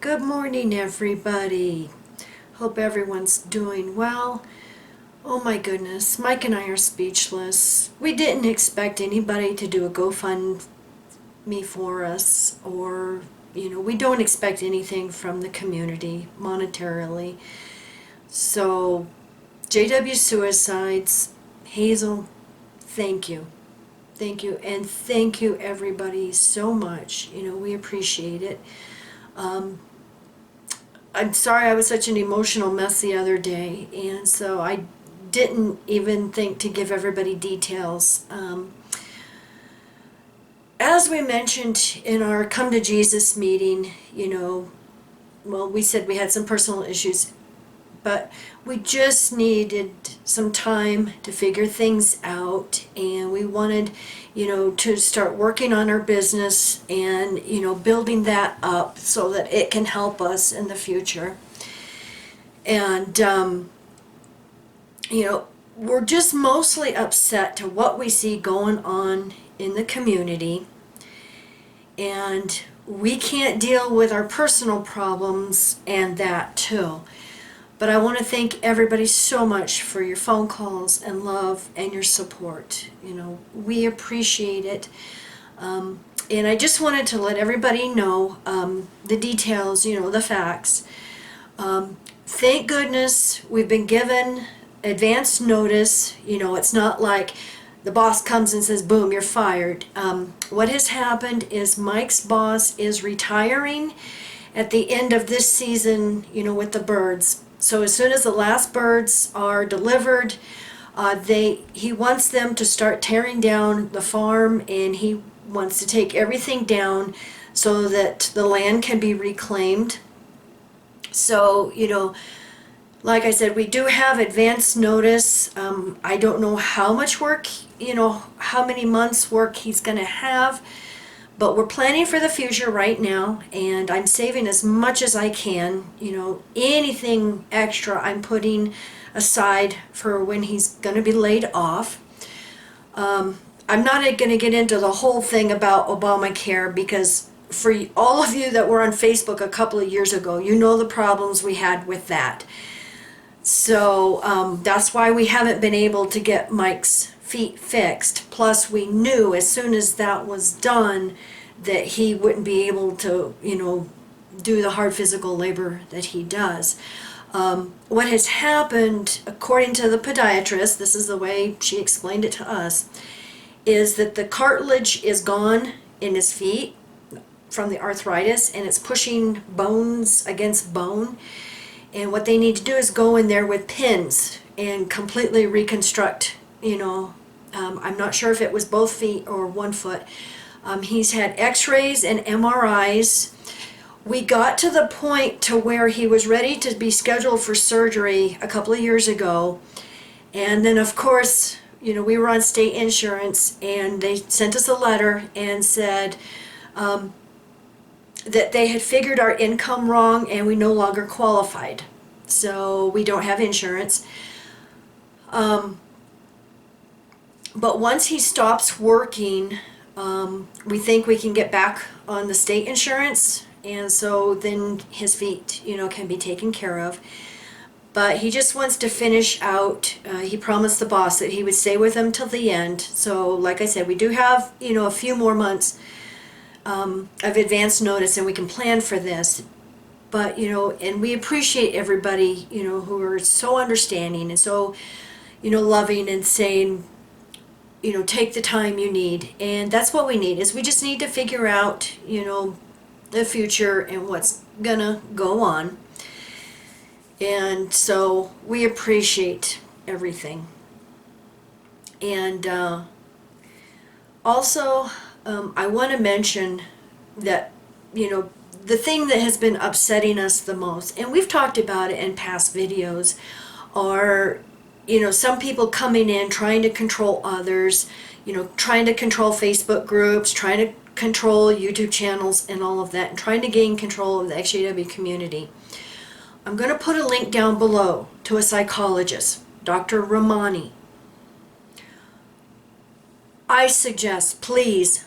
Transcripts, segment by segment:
Good morning, everybody. Hope everyone's doing well. Oh my goodness, Mike and I are speechless. We didn't expect anybody to do a GoFundMe for us, or, we don't expect anything from the community monetarily. So, JW Suicides, Hazel, thank you. Thank you, and thank you everybody so much. We appreciate it. I'm sorry I was such an emotional mess the other day, and so I didn't even think to give everybody details. As we mentioned in our Come to Jesus meeting, we said we had some personal issues, but we just needed some time to figure things out, and we wanted, to start working on our business and, building that up so that it can help us in the future. And, we're just mostly upset to what we see going on in the community, and we can't deal with our personal problems and that too. But I want to thank everybody so much for your phone calls and love and your support. We appreciate it. And I just wanted to let everybody know the details, the facts. Thank goodness we've been given advance notice. It's not like the boss comes and says, boom, you're fired. What has happened is Mike's boss is retiring at the end of this season, with the birds. So as soon as the last birds are delivered, he wants them to start tearing down the farm, and he wants to take everything down so that the land can be reclaimed. So, like I said, we do have advance notice. I don't know how much work, how many months work he's going to have. But we're planning for the future right now, and I'm saving as much as I can. Anything extra I'm putting aside for when he's going to be laid off. I'm not going to get into the whole thing about Obamacare, because for all of you that were on Facebook a couple of years ago, you know the problems we had with that. So that's why we haven't been able to get Mike's feet fixed. Plus, we knew as soon as that was done that he wouldn't be able to, do the hard physical labor that he does. What has happened, according to the podiatrist, this is the way she explained it to us, is that the cartilage is gone in his feet from the arthritis, and it's pushing bones against bone. And what they need to do is go in there with pins and completely reconstruct, I'm not sure if it was both feet or one foot. He's had x-rays and MRIs. We got to the point to where he was ready to be scheduled for surgery a couple of years ago. And then, of course, we were on state insurance, and they sent us a letter and said that they had figured our income wrong and we no longer qualified. So we don't have insurance. But once he stops working, we think we can get back on the state insurance, and so then his feet, can be taken care of. But he just wants to finish out. He promised the boss that he would stay with him till the end. So, like I said, we do have, a few more months of advance notice, and we can plan for this. But, and we appreciate everybody, who are so understanding and so, loving and saying, take the time you need. And that's what we need, is we just need to figure out, the future and what's gonna go on. And so we appreciate everything. And also, I want to mention that, the thing that has been upsetting us the most, and we've talked about it in past videos, are some people coming in trying to control others, trying to control Facebook groups, trying to control YouTube channels and all of that, and trying to gain control of the XJW community. I'm going to put a link down below to a psychologist, Dr. Ramani. I suggest, please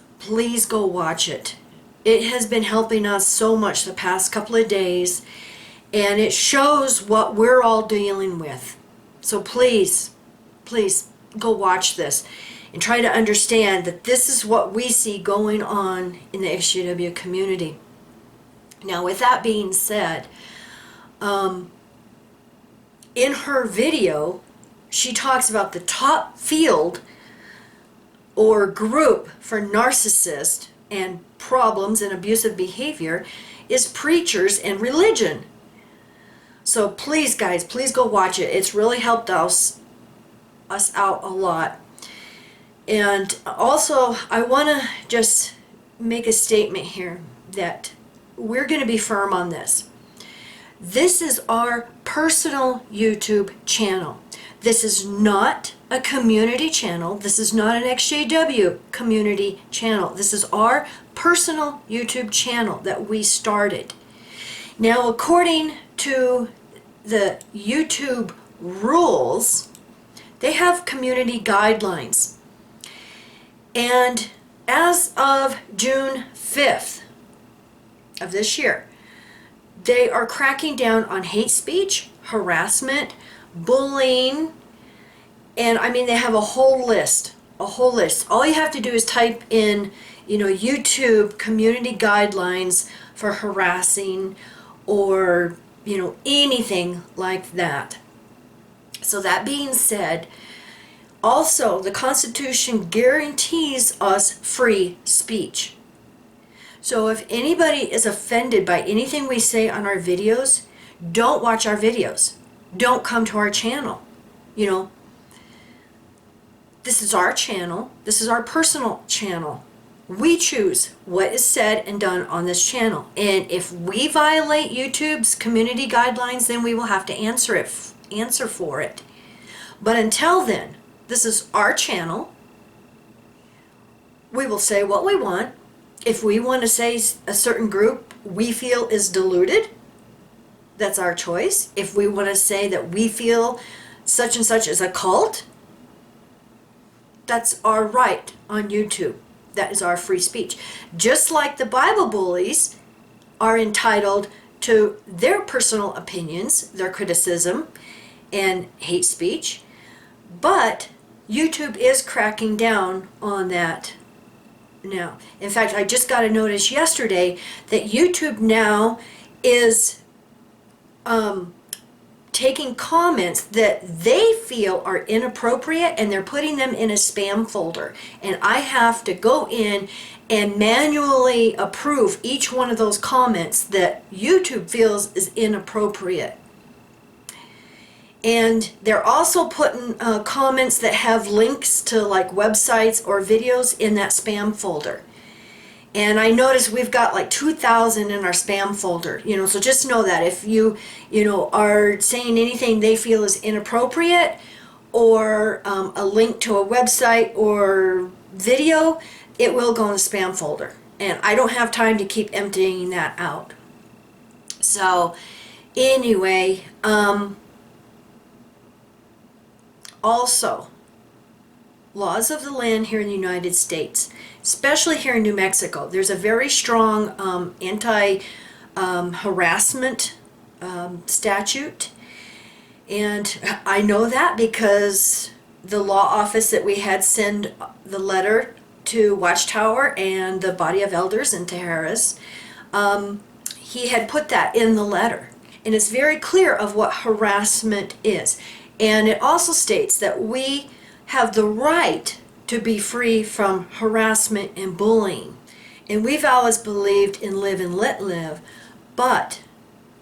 go watch it. It has been helping us so much the past couple of days, and it shows what we're all dealing with. So please, please go watch this and try to understand that this is what we see going on in the XJW community. Now, with that being said, in her video, she talks about the top field or group for narcissists and problems and abusive behavior is preachers and religion. So please, guys, please go watch it. It's really helped us out a lot. And also, I want to just make a statement here that we're going to be firm on this. This is our personal YouTube channel. This is not a community channel. This is not an XJW community channel. This is our personal YouTube channel that we started. Now, according to the YouTube rules, they have community guidelines. And as of June 5th of this year, they are cracking down on hate speech, harassment, bullying, and I mean, they have a whole list. All you have to do is type in, YouTube community guidelines for harassing or, anything like that. So that being said, also the Constitution guarantees us free speech. So if anybody is offended by anything we say on our videos, don't watch our videos. Don't come to our channel. This is our channel. This is our personal channel. We choose what is said and done on this channel. And if we violate YouTube's community guidelines, then we will have to answer for it. But until then, this is our channel. We will say what we want. If we want to say a certain group we feel is deluded, that's our choice. If we want to say that we feel such and such is a cult, that's our right on YouTube. That is our free speech. Just like the Bible bullies are entitled to their personal opinions, their criticism, and hate speech, but YouTube is cracking down on that now. In fact, I just got a notice yesterday that YouTube now is taking comments that they feel are inappropriate and they're putting them in a spam folder. And I have to go in and manually approve each one of those comments that YouTube feels is inappropriate. And they're also putting comments that have links to like websites or videos in that spam folder. And I noticed we've got like 2,000 in our spam folder, so just know that if you are saying anything they feel is inappropriate or a link to a website or video, it will go in the spam folder. And I don't have time to keep emptying that out. So anyway, also, laws of the land here in the United States, especially here in New Mexico, there's a very strong anti-harassment statute. And I know that because the law office that we had send the letter to Watchtower and the Body of Elders in Tijeras, he had put that in the letter. And it's very clear of what harassment is. And it also states that we have the right to be free from harassment and bullying. And we've always believed in live and let live, but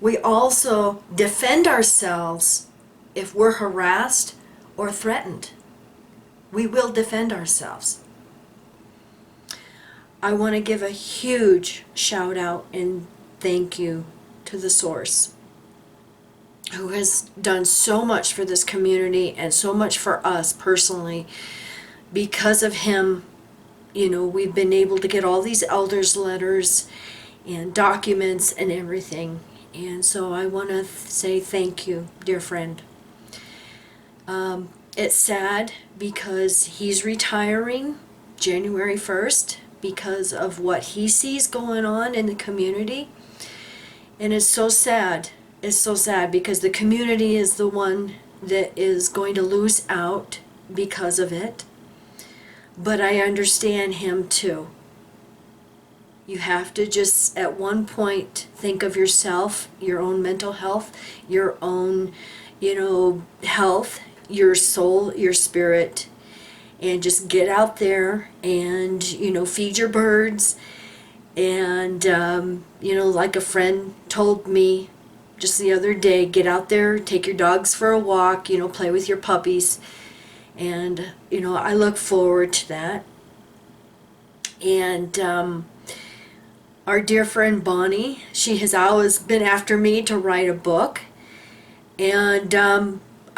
we also defend ourselves if we're harassed or threatened. We will defend ourselves. I want to give a huge shout out and thank you to the Source, who has done so much for this community and so much for us personally. Because of him, we've been able to get all these elders' letters and documents and everything. And so I want to say thank you, dear friend. It's sad because he's retiring January 1st, because of what he sees going on in the community. And it's so sad. It's so sad because the community is the one that is going to lose out because of it. But I understand him too. You have to just at one point think of yourself, your own mental health, your own, health, your soul, your spirit, and just get out there and, feed your birds. And, like a friend told me just the other day, get out there, take your dogs for a walk, play with your puppies. And, I look forward to that. And, our dear friend Bonnie, she has always been after me to write a book. And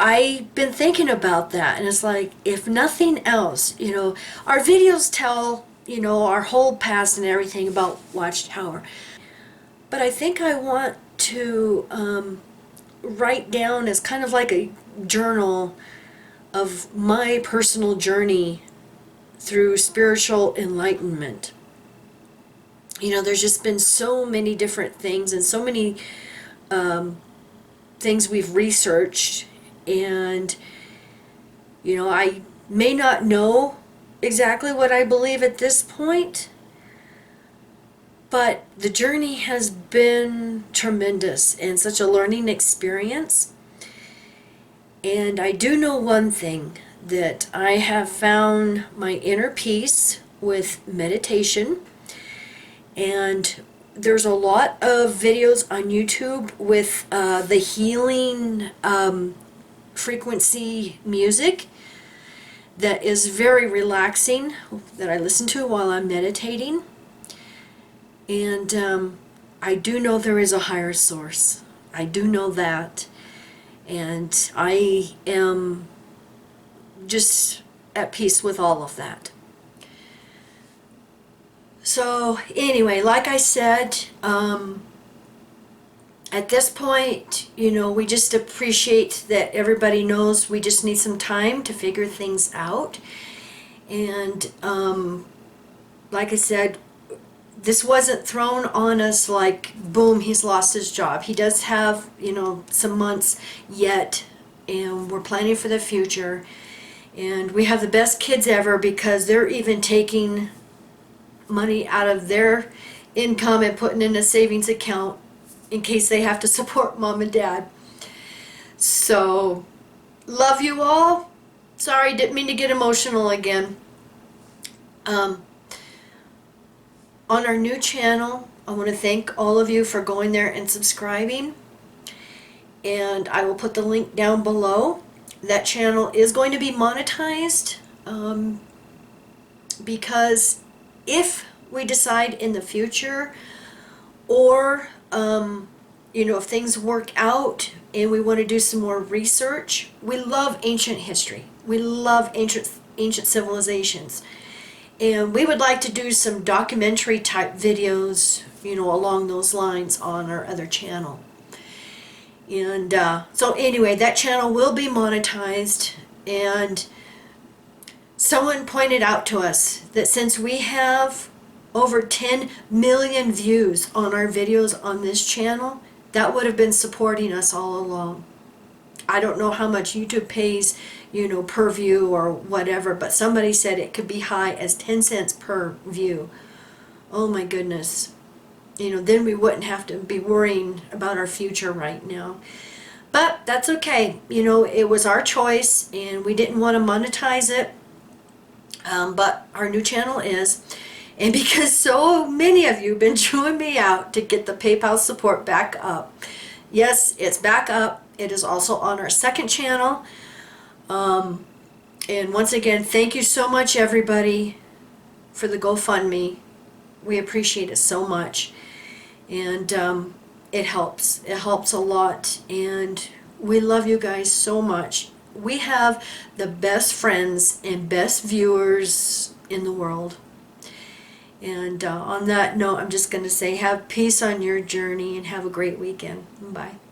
I've been thinking about that. And it's like, if nothing else, our videos tell, our whole past and everything about Watchtower. But I think I want to write down as kind of like a journal of my personal journey through spiritual enlightenment. There's just been so many different things and so many things we've researched, and I may not know exactly what I believe at this point, but the journey has been tremendous and such a learning experience. And I do know one thing, that I have found my inner peace with meditation. And there's a lot of videos on YouTube with the healing frequency music that is very relaxing, that I listen to while I'm meditating. And I do know there is a higher source. I do know that. And I am just at peace with all of that. So anyway, like I said, at this point, we just appreciate that everybody knows we just need some time to figure things out. And like I said, this wasn't thrown on us like, boom, he's lost his job. He does have, some months yet, and we're planning for the future. And we have the best kids ever because they're even taking money out of their income and putting in a savings account in case they have to support mom and dad. So, love you all. Sorry, didn't mean to get emotional again. On our new channel, I want to thank all of you for going there and subscribing. And I will put the link down below. That channel is going to be monetized because if we decide in the future, or if things work out and we want to do some more research, we love ancient history. We love ancient civilizations. And we would like to do some documentary type videos, along those lines on our other channel. And so anyway, that channel will be monetized. And someone pointed out to us that since we have over 10 million views on our videos on this channel, that would have been supporting us all along. I don't know how much YouTube pays, per view or whatever, but somebody said it could be high as 10 cents per view. Oh my goodness. Then we wouldn't have to be worrying about our future right now. But that's okay. It was our choice and we didn't want to monetize it. But our new channel is. And because so many of you have been chewing me out to get the PayPal support back up. Yes, it's back up. It is also on our second channel. And once again, thank you so much, everybody, for the GoFundMe. We appreciate it so much. And it helps. It helps a lot. And we love you guys so much. We have the best friends and best viewers in the world. And on that note, I'm just going to say have peace on your journey and have a great weekend. Bye.